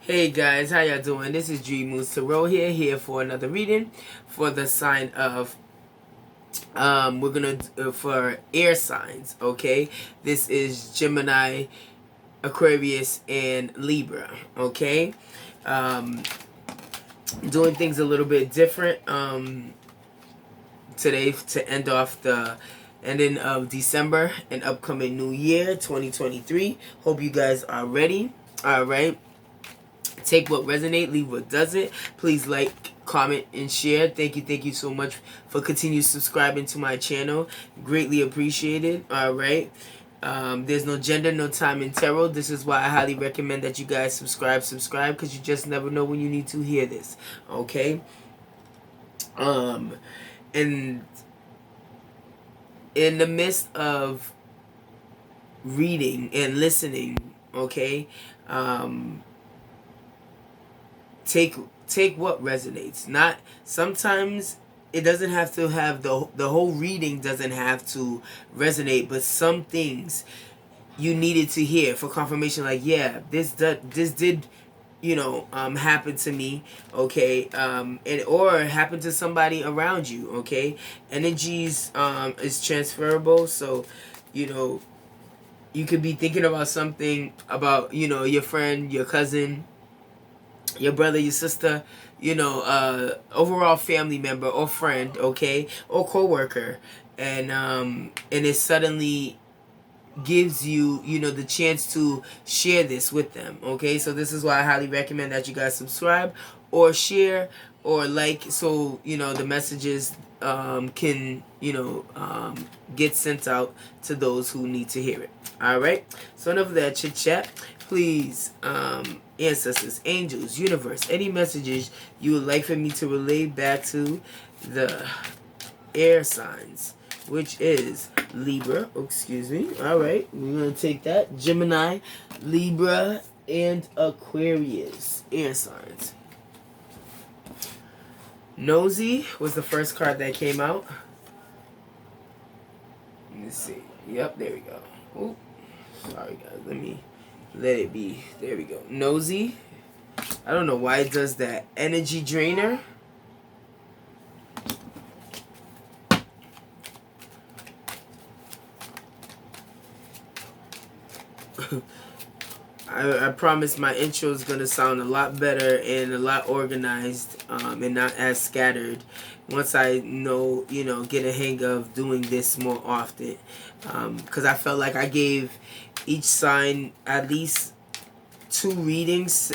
Hey guys, how y'all doing? This is Dream Moose Tarot here for another reading for the sign of we're gonna for air signs. Okay, this is Gemini, Aquarius, and Libra. Okay, doing things a little bit different today to end off the ending of December and upcoming New Year 2023. Hope you guys are ready. All right. Take what resonates, leave what doesn't. Please like, comment, and share. Thank you so much for continue subscribing to my channel. Greatly appreciated. All right. There's no gender, no time in tarot. This is why I highly recommend that you guys subscribe, because you just never know when you need to hear this. Okay. And in the midst of reading and listening, okay, take what resonates. Not sometimes it doesn't have to have the whole reading doesn't have to resonate, but some things you needed to hear for confirmation. Like, yeah, this did happen to me, okay, and or happen to somebody around you, okay. Energies is transferable, so you could be thinking about something about your friend, your cousin, your brother, your sister, overall family member or friend, okay, or co-worker, and it suddenly gives you the chance to share this with them. Okay, so this is why I highly recommend that you guys subscribe or share or like, so the messages can get sent out to those who need to hear it. All right, so enough of that chit chat. Please, ancestors, angels, universe, any messages you would like for me to relay back to the air signs, which is Libra. Oh, excuse me. All right, we're gonna take that. Gemini, Libra, and Aquarius, air signs. Nosy was the first card that came out. Let me see. Yep, there we go. Oh, sorry guys. Let it be. There we go. Nosy. I don't know why it does that. Energy drainer. I promise my intro is going to sound a lot better and a lot organized and not as scattered once I get a hang of doing this more often, because I felt like I gave each sign at least 2 readings,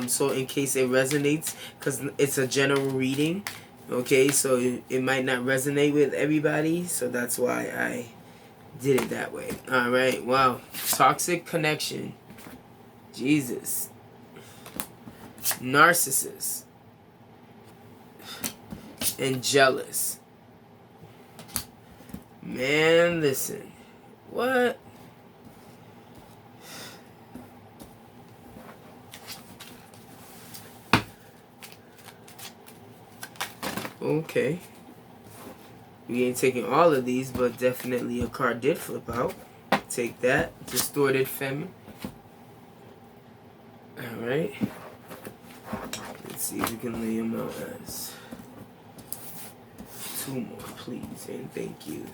so in case it resonates, because it's a general reading, okay, so it might not resonate with everybody, so that's why I did it that way. All right, wow. Toxic connection. Jesus. Narcissist. And jealous. Man, listen. What? Okay. We ain't taking all of these, but definitely a card did flip out. Take that. Distorted feminine. Alright. Let's see if we can lay them out as 2 more, please, and thank you.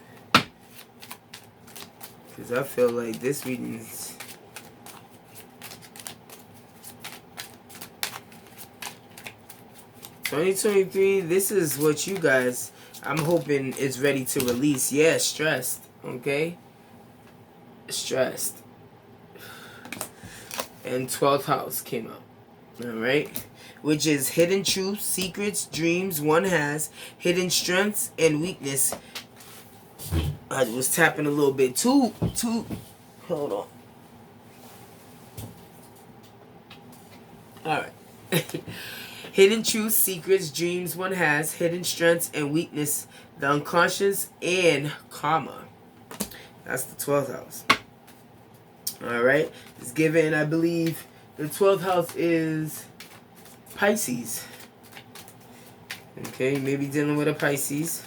Because I feel like this reading is... ...2023, this is what you guys, I'm hoping, is ready to release. Yeah, stressed, okay? Stressed. And 12th house came out. Alright? Which is hidden truths, secrets, dreams one has, hidden strengths, and weakness. I was tapping a little bit too. Hold on. Alright. Hidden truths, secrets, dreams one has, hidden strengths, and weakness, the unconscious, and karma. That's the 12th house. Alright, it's given, I believe, the 12th house is Pisces. Okay, maybe dealing with a Pisces.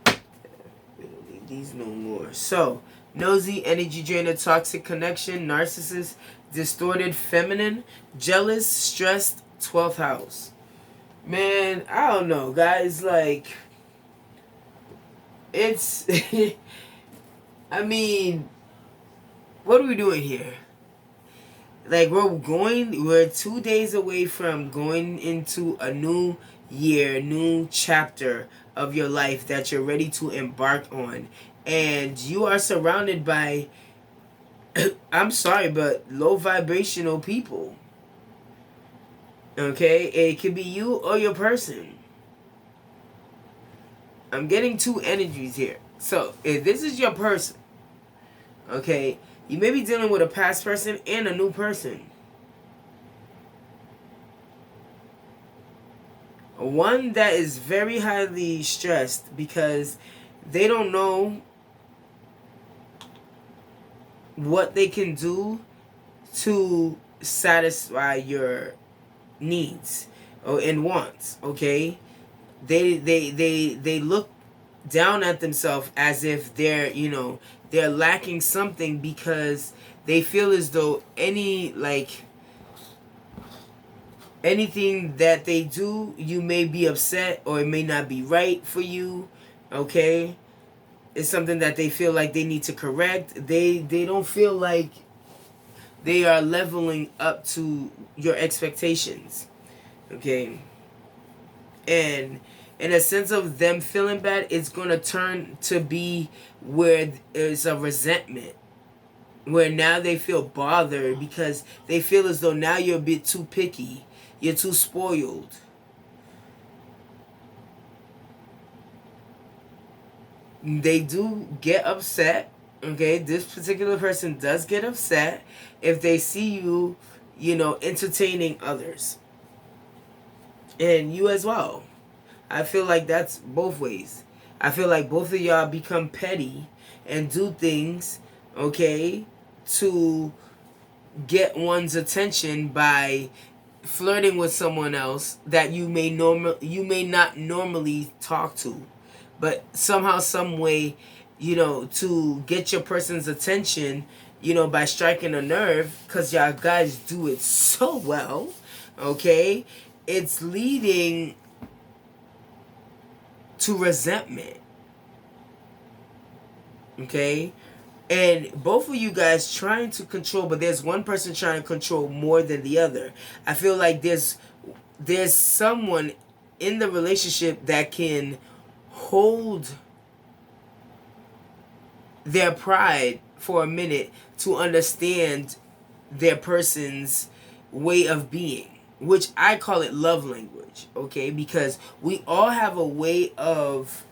We don't need these no more. So, nosy, energy drainer, toxic connection, narcissist, distorted feminine, jealous, stressed, 12th house. Man, I don't know, guys. Like, it's. I mean, what are we doing here? Like, we're 2 days away from going into a new year, new chapter of your life that you're ready to embark on. And you are surrounded by, I'm sorry, but low vibrational people. Okay? It could be you or your person. I'm getting two energies here. So, if this is your person, okay, you may be dealing with a past person and a new person. One that is very highly stressed because they don't know what they can do to satisfy your needs and wants, okay? They look down at themselves as if they're, they're lacking something because they feel as though anything that they do, you may be upset or it may not be right for you, okay? It's something that they feel like they need to correct. They don't feel like they are leveling up to your expectations, okay? And in a sense of them feeling bad, it's going to turn to be where there's a resentment, where now they feel bothered because they feel as though now you're a bit too picky, you're too spoiled. They do get upset, okay? This particular person does get upset if they see you, entertaining others. And you as well. I feel like that's both ways. I feel like both of y'all become petty and do things, okay, to get one's attention by flirting with someone else that you may not normally talk to, but somehow, some way, to get your person's attention, by striking a nerve, because y'all guys do it so well, okay? It's leading to resentment, okay? And both of you guys trying to control, but there's one person trying to control more than the other. I feel like there's someone in the relationship that can hold their pride for a minute to understand their person's way of being, which I call it love language, okay? Because we all have a way of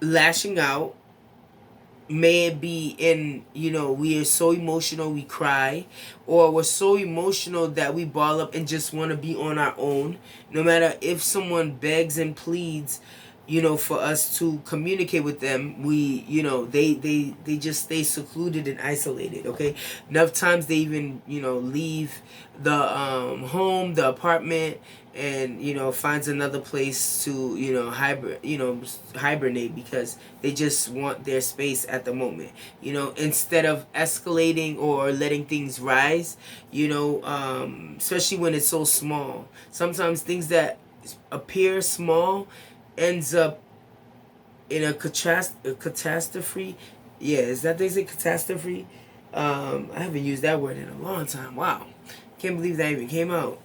lashing out. May it be in, we are so emotional we cry, or we're so emotional that we ball up and just want to be on our own. No matter if someone begs and pleads, for us to communicate with them, we, they just stay secluded and isolated, okay? Enough times they even, leave the home, the apartment, and, finds another place to, hibernate because they just want their space at the moment, instead of escalating or letting things rise, especially when it's so small. Sometimes things that appear small ends up in a catastrophe. Yeah, is that they say catastrophe? I haven't used that word in a long time. Wow. Can't believe that even came out.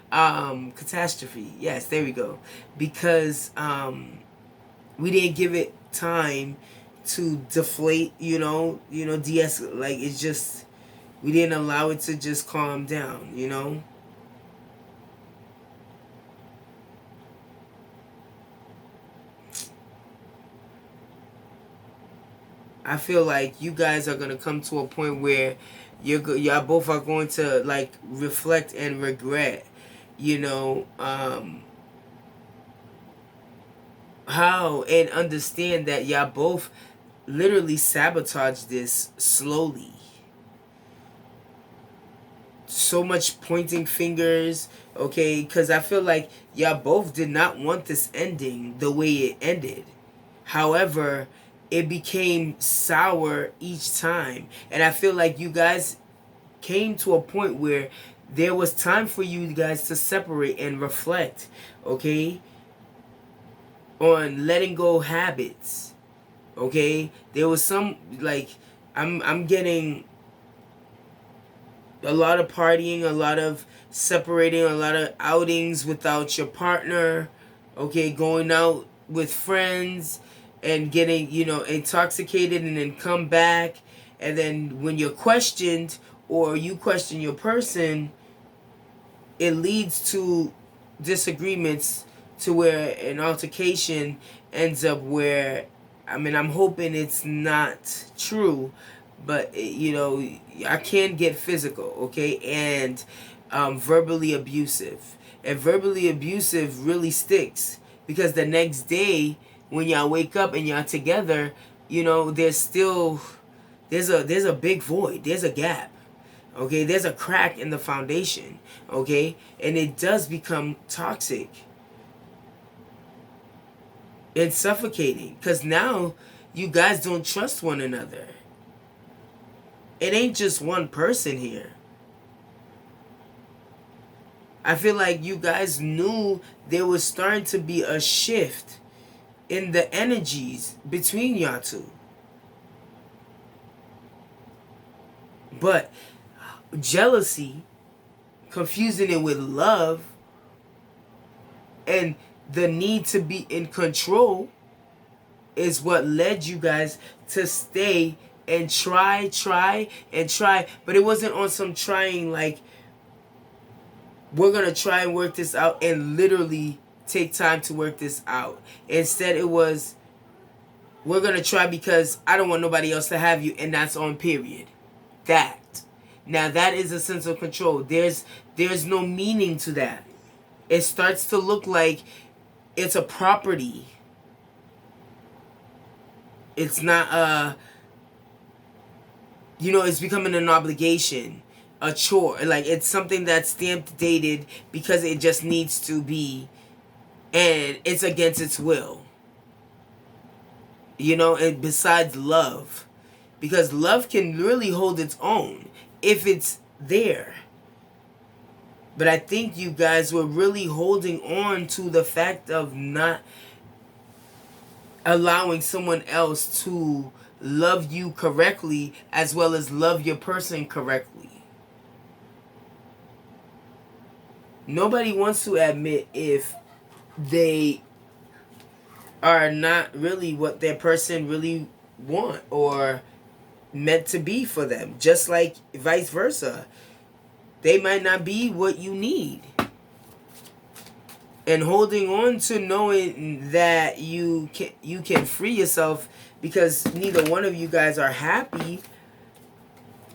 Catastrophe. Yes, there we go. Because we didn't give it time to deflate, de-escalate. Like, it's just, we didn't allow it to just calm down, I feel like you guys are going to come to a point where y'all both are going to, like, reflect and regret, how, and understand that y'all both literally sabotage this slowly. So much pointing fingers, okay? Because I feel like y'all both did not want this ending the way it ended. However, it became sour each time. And I feel like you guys came to a point where there was time for you guys to separate and reflect, okay, on letting go habits. Okay, there was some, like, I'm getting a lot of partying, a lot of separating, a lot of outings without your partner, okay, going out with friends and getting, intoxicated and then come back. And then when you're questioned or you question your person, it leads to disagreements, to where an altercation ends up where, I mean, I'm hoping it's not true, but I can get physical, okay, and verbally abusive. And verbally abusive really sticks, because the next day when y'all wake up and y'all together, there's a big void, there's a gap, okay, there's a crack in the foundation, okay, and it does become toxic. It's suffocating, because now you guys don't trust one another. It ain't just one person here. I feel like you guys knew there was starting to be a shift in the energies between y'all two. But jealousy, confusing it with love, and the need to be in control is what led you guys to stay and try. But it wasn't on some trying like, we're going to try and work this out and literally take time to work this out. Instead, it was, we're going to try because I don't want nobody else to have you, and that's on period. That. Now, that is a sense of control. There's no meaning to that. It starts to look like it's a property. It's not it's becoming an obligation, a chore. Like, it's something that's stamped dated because it just needs to be, and it's against its will. And besides love, because love can really hold its own if it's there. But I think you guys were really holding on to the fact of not allowing someone else to love you correctly as well as love your person correctly. Nobody wants to admit if they are not really what their person really want or meant to be for them. Just like vice versa. They might not be what you need. And holding on to knowing that you can free yourself because neither one of you guys are happy,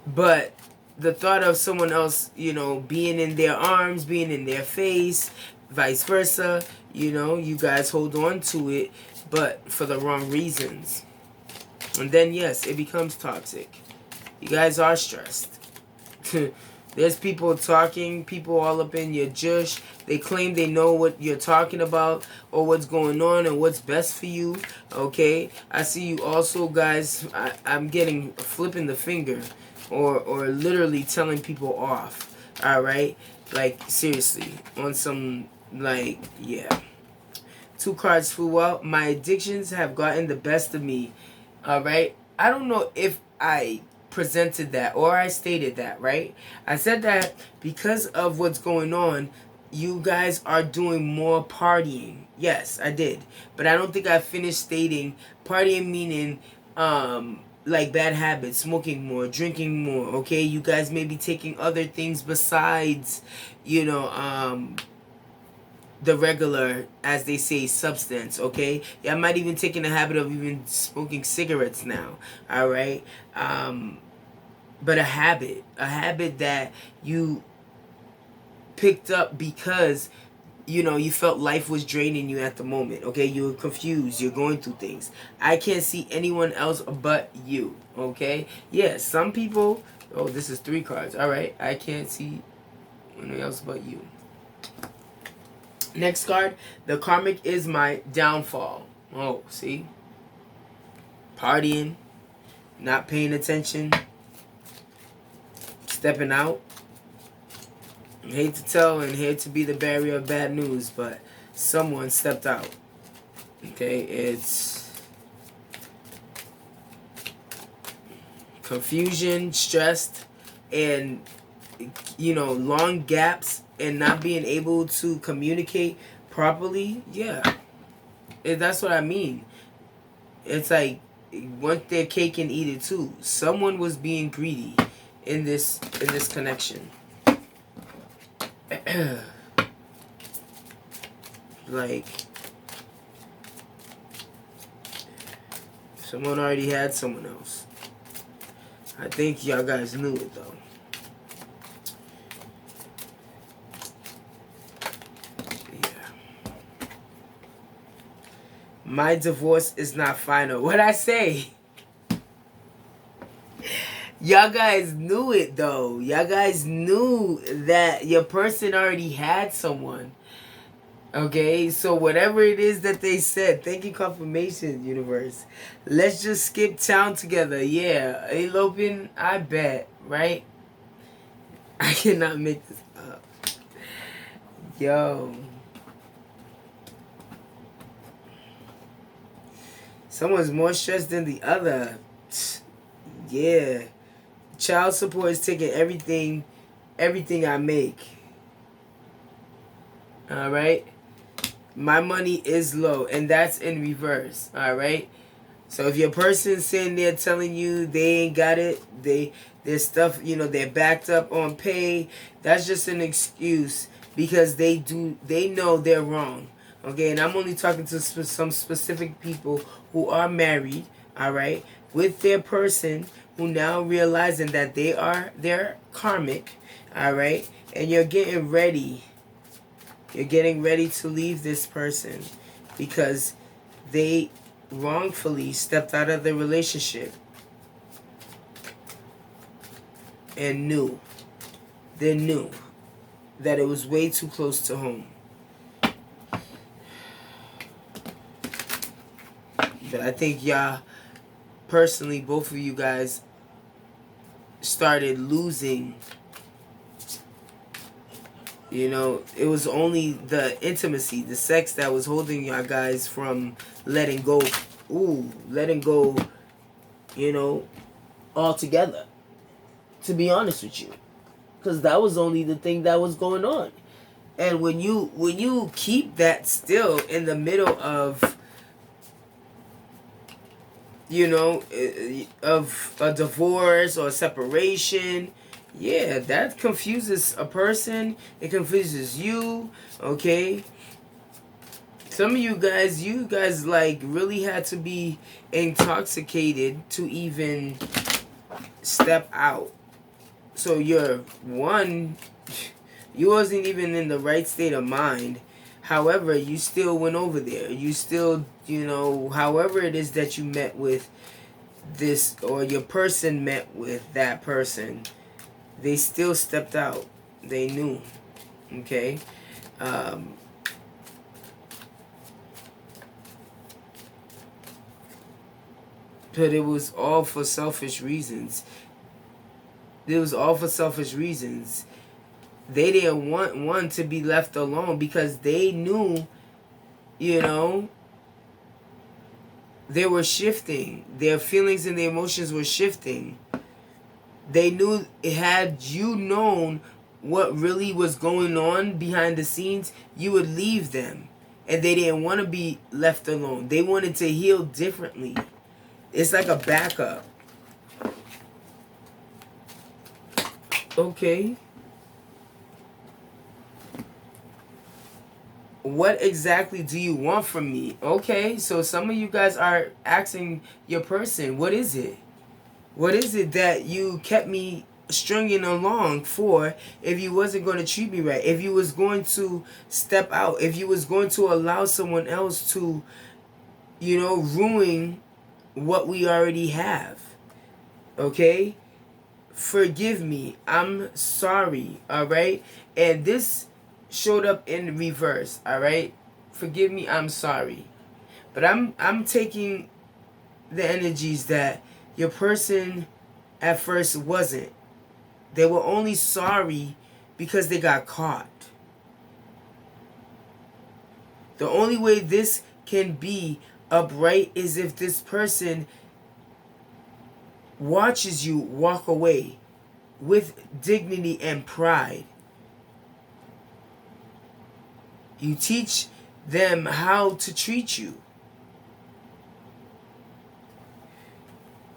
but the thought of someone else, being in their arms, being in their face, vice versa, you guys hold on to it, but for the wrong reasons. And then, yes, it becomes toxic. You guys are stressed. There's people talking, people all up in your jush. They claim they know what you're talking about or what's going on and what's best for you. Okay? I see you also, guys. I'm getting flipping the finger or literally telling people off. Alright? Like, seriously. On some, like, yeah. 2 cards flew out. My addictions have gotten the best of me. Alright? I don't know if I presented that or I stated that, right? I said that because of what's going on, you guys are doing more partying. Yes, I did. But I don't think I finished stating partying meaning like bad habits, smoking more, drinking more, okay? You guys may be taking other things besides, the regular, as they say, substance, okay? Yeah, I might even taking the habit of even smoking cigarettes now, all right? But a habit that you picked up because, you felt life was draining you at the moment, okay? You were confused, you're going through things. I can't see anyone else but you, okay? Yeah, some people, oh, this is 3 cards, all right? I can't see anyone else but you. Next card, the karmic is my downfall. Oh, see? partying, not paying attention, stepping out. I hate to tell and hate to be the bearer of bad news, but someone stepped out. Okay, it's confusion, stressed, and long gaps and not being able to communicate properly. Yeah, that's what I mean. It's like, want their cake and eat it too. Someone was being greedy in this connection. Like, someone already had someone else. I think y'all guys knew it though. Yeah. My divorce is not final. What'd I say? Y'all guys knew it though. Y'all guys knew that your person already had someone. Okay, so whatever it is that they said, thank you, confirmation, universe. Let's just skip town together. Yeah, eloping, I bet, right? I cannot make this up. Yo. Someone's more stressed than the other. Yeah. Child support is taking everything I make. Alright? My money is low, and that's in reverse. Alright? So if your person's sitting there telling you they ain't got it, their stuff, they're backed up on pay, that's just an excuse because they know they're wrong. Okay, and I'm only talking to some specific people who are married, alright, with their person who now realizing that they're karmic, alright, and you're getting ready. You're getting ready to leave this person because they wrongfully stepped out of the relationship and they knew that it was way too close to home. But I think y'all, personally, both of you guys started losing. It was only the intimacy, the sex that was holding y'all guys from letting go. Letting go, altogether. To be honest with you. Because that was only the thing that was going on. And when you keep that still in the middle of, of a divorce or a separation, yeah, that confuses a person. It confuses you, okay? Some of you guys like really had to be intoxicated to even step out. So you wasn't even in the right state of mind. However, you still went over there. You still, however it is that you met with this, or your person met with that person, they still stepped out. They knew. Okay? But it was all for selfish reasons. It was all for selfish reasons. They didn't want one to be left alone because they knew, they were shifting. Their feelings and their emotions were shifting. They knew, had you known what really was going on behind the scenes, you would leave them. And they didn't want to be left alone. They wanted to heal differently. It's like a backup. Okay. What exactly do you want from me? Okay, so some of you guys are asking your person, what is it? What is it that you kept me stringing along for if you wasn't going to treat me right? If you was going to step out? If you was going to allow someone else to, ruin what we already have? Okay? Forgive me. I'm sorry. Alright? And this showed up in reverse. Alright? Forgive me. I'm sorry. But I'm taking the energies that your person at first wasn't. They were only sorry because they got caught. The only way this can be upright is if this person watches you walk away with dignity and pride. You teach them how to treat you.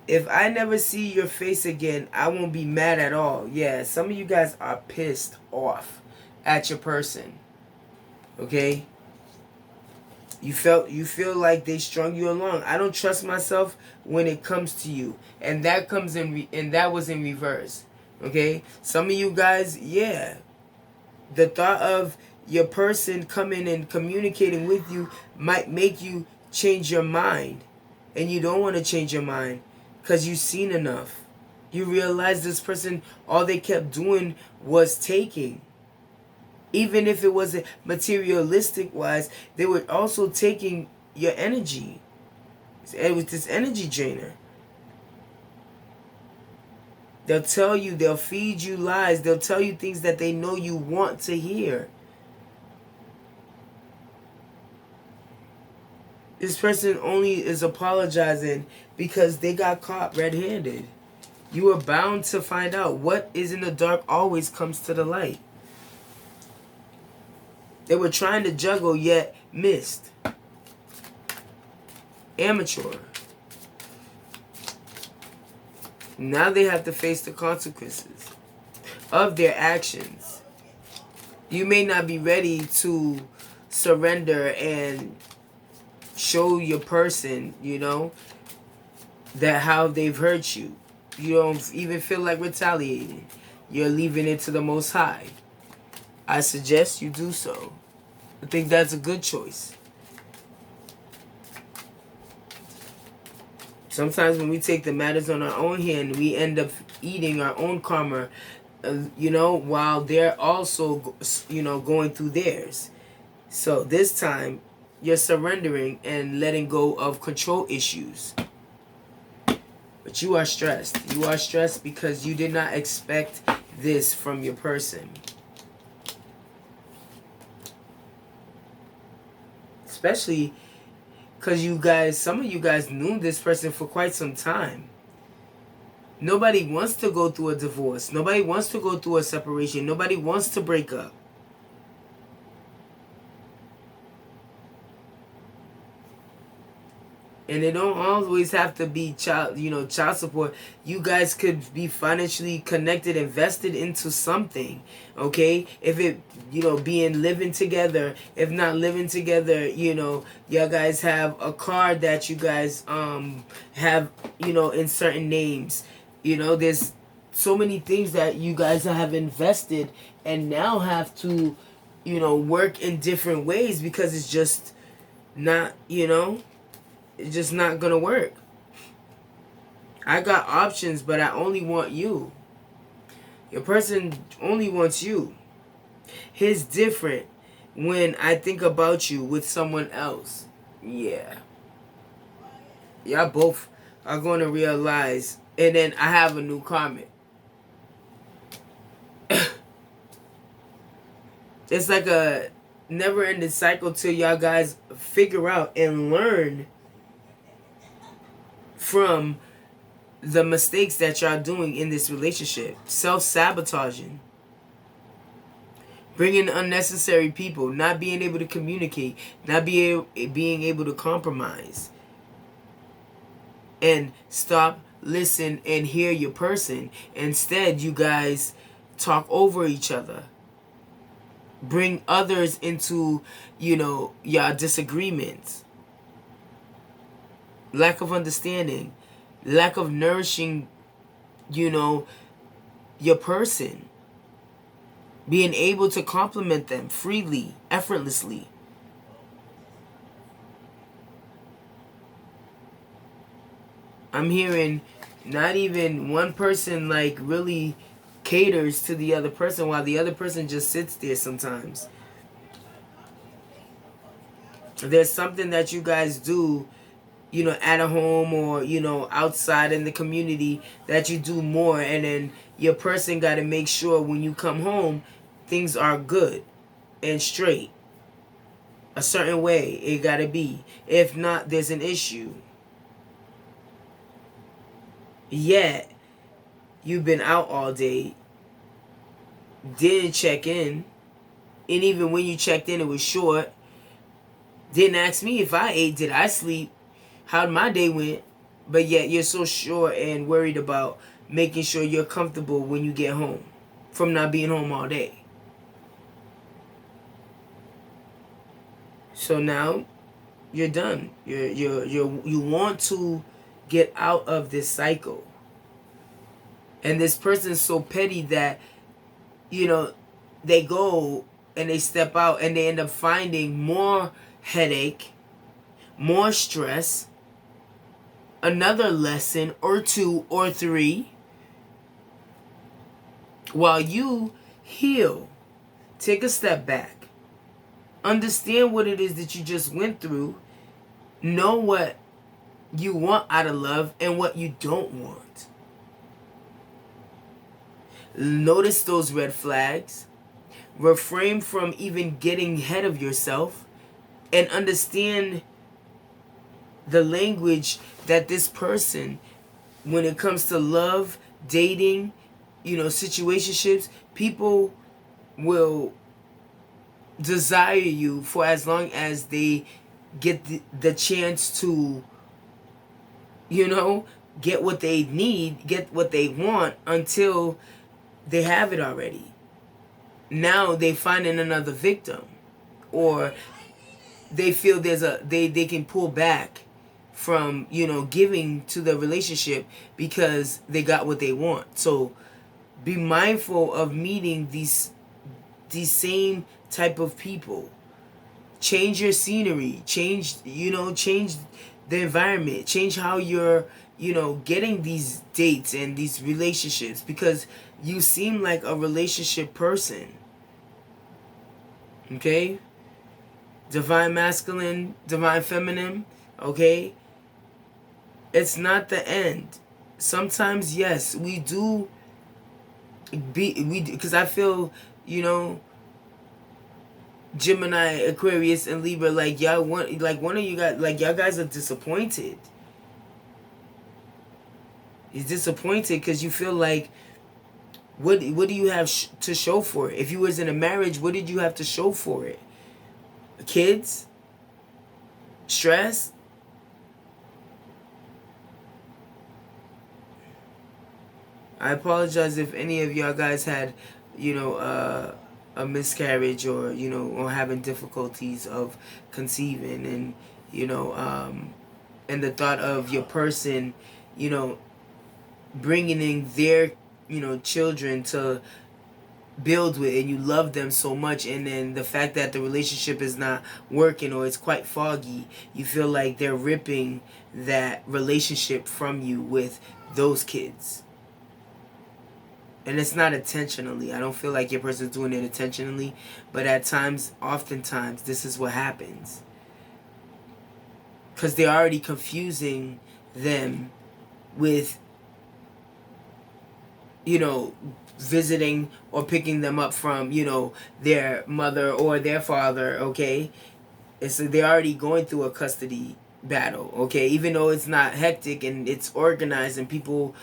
If I never see your face again, I won't be mad at all. Yeah, some of you guys are pissed off at your person. Okay? You feel like they strung you along. I don't trust myself when it comes to you. And that comes in and that was in reverse. Okay? Some of you guys, yeah. The thought of your person coming and communicating with you might make you change your mind. And you don't want to change your mind because you've seen enough. You realize this person, all they kept doing was taking. Even if it wasn't materialistic wise, they were also taking your energy. It was this energy drainer. They'll tell you, they'll feed you lies, they'll tell you things that they know you want to hear. This person only is apologizing because they got caught red-handed. You are bound to find out. What is in the dark always comes to the light. They were trying to juggle yet missed. Amateur. Now they have to face the consequences of their actions. You may not be ready to surrender and show your person, that how they've hurt you. You don't even feel like retaliating. You're leaving it to the Most High. I suggest you do so. I think that's a good choice. Sometimes when we take the matters on our own hand, we end up eating our own karma, while they're also, going through theirs. So this time, you're surrendering and letting go of control issues. But you are stressed. You are stressed because you did not expect this from your person. Especially because some of you guys knew this person for quite some time. Nobody wants to go through a divorce. Nobody wants to go through a separation. Nobody wants to break up. And it don't always have to be child support. You guys could be financially connected, invested into something, okay? If it, being living together. If not living together, y'all guys have a car that you guys have, in certain names. There's so many things that you guys have invested and now have to, work in different ways because it's just not, it's just not gonna work. I got options, but I only want you. Your person only wants you. His different when I think about you with someone else. Yeah. Y'all both are going to realize. And then I have a new comment. It's like a never-ending cycle till y'all guys figure out and learn from the mistakes that y'all doing in this relationship. Self-sabotaging. Bringing unnecessary people. Not being able to communicate. Not being able to compromise. And stop, listen, and hear your person. Instead, you guys talk over each other. Bring others into, your disagreements. Lack of understanding, lack of nourishing, your person. Being able to compliment them freely, effortlessly. I'm hearing not even one person really caters to the other person while the other person just sits there sometimes. There's something that you guys do at a home or, outside in the community, that you do more. And then your person got to make sure when you come home, things are good and straight. A certain way it got to be. If not, there's an issue. Yet, you've been out all day, didn't check in, and even when you checked in, it was short. Didn't ask me if I ate, did I sleep, how my day went, but yet you're so sure and worried about making sure you're comfortable when you get home from not being home all day. So now you're done. You want to get out of this cycle. And this person's so petty that, they go and they step out and they end up finding more headache, more stress, another lesson or two or three, while you heal. Take a step back. Understand what it is that you just went through. Know what you want out of love and what you don't want. Notice those red flags. Refrain from even getting ahead of yourself. And understand the language that this person, when it comes to love, dating, situationships, people will desire you for as long as they get the chance to, get what they need, get what they want, until they have it already. Now they find another victim, or they feel they can pull back from giving to the relationship because they got what they want. So be mindful of meeting these same type of people. Change your scenery, change the environment, change how you're getting these dates and these relationships, because you seem like a relationship person. Okay? Divine masculine, divine feminine, okay? It's not the end. Sometimes, yes, we do because I feel, Gemini, Aquarius, and Libra, like one of you guys, like y'all guys are disappointed. He's disappointed because you feel like, what do you have to show for it? If you was in a marriage, what did you have to show for it? Kids? Stress? I apologize if any of y'all guys had, a miscarriage, or or having difficulties of conceiving, and the thought of your person, bringing in their children to build with, and you love them so much, and then the fact that the relationship is not working or it's quite foggy, you feel like they're ripping that relationship from you with those kids. And it's not intentionally. I don't feel like your person's doing it intentionally. But at times, oftentimes, this is what happens. Because they're already confusing them with, visiting or picking them up from, their mother or their father, okay? And so they're already going through a custody battle, okay? Even though it's not hectic and it's organized and people,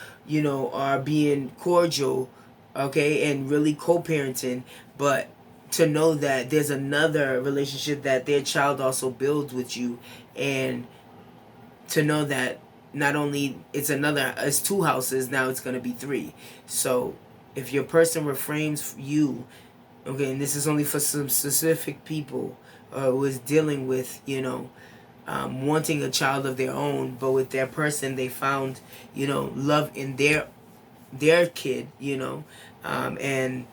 are being cordial, okay, and really co-parenting, but to know that there's another relationship that their child also builds with you, and to know that not only it's two houses, now it's going to be three. So if your person reframes you, okay, and this is only for some specific people who is dealing with, wanting a child of their own, but with their person they found, love in their kid, and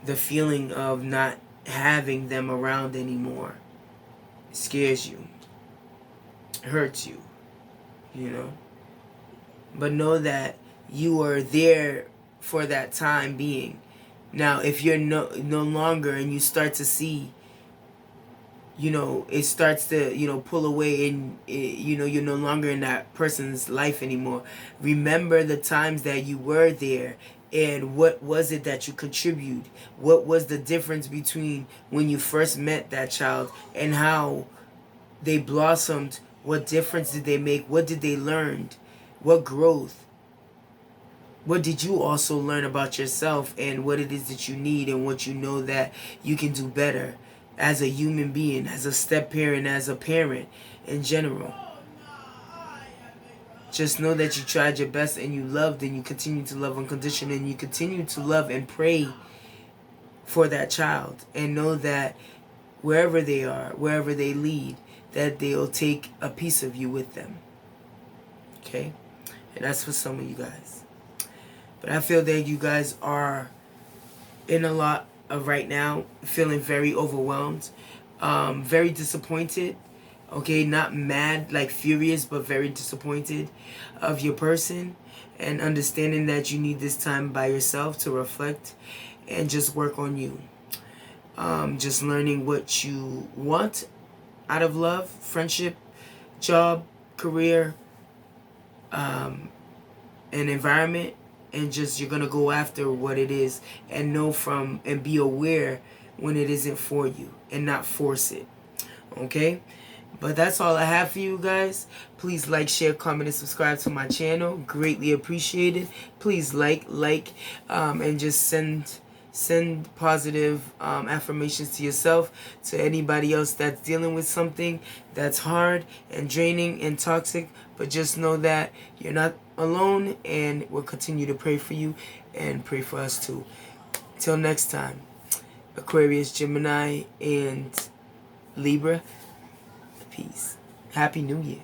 the feeling of not having them around anymore scares you, hurts you, but know that you are there for that time being. Now if you're no longer, and you start to see you know, it starts to, you know, pull away, and you know, you're no longer in that person's life anymore. Remember the times that you were there, and what was it that you contributed? What was the difference between when you first met that child and how they blossomed? What difference did they make? What did they learn? What growth? What did you also learn about yourself, and what it is that you need, and what you know that you can do better as a human being, as a step parent, as a parent in general? Just know that you tried your best, and you loved, and you continue to love unconditionally, and you continue to love and pray for that child, and know that wherever they are, wherever they lead, that they'll take a piece of you with them. Okay? And that's for some of you guys. But I feel that you guys are in a lot of right now, feeling very overwhelmed, very disappointed. Okay, not mad, like furious, but very disappointed of your person, and understanding that you need this time by yourself to reflect and just work on you. Just learning what you want out of love, friendship, job, career, and environment, and just you're gonna go after what it is, and know from and be aware when it isn't for you, and not force it. Okay? But that's all I have for you guys. Please like, share, comment, and subscribe to my channel. Greatly appreciated. Please like, and just send positive affirmations to yourself, to anybody else that's dealing with something that's hard and draining and toxic. But just know that you're not alone, and we'll continue to pray for you and pray for us too. Till next time, Aquarius, Gemini, and Libra. Peace. Happy New Year.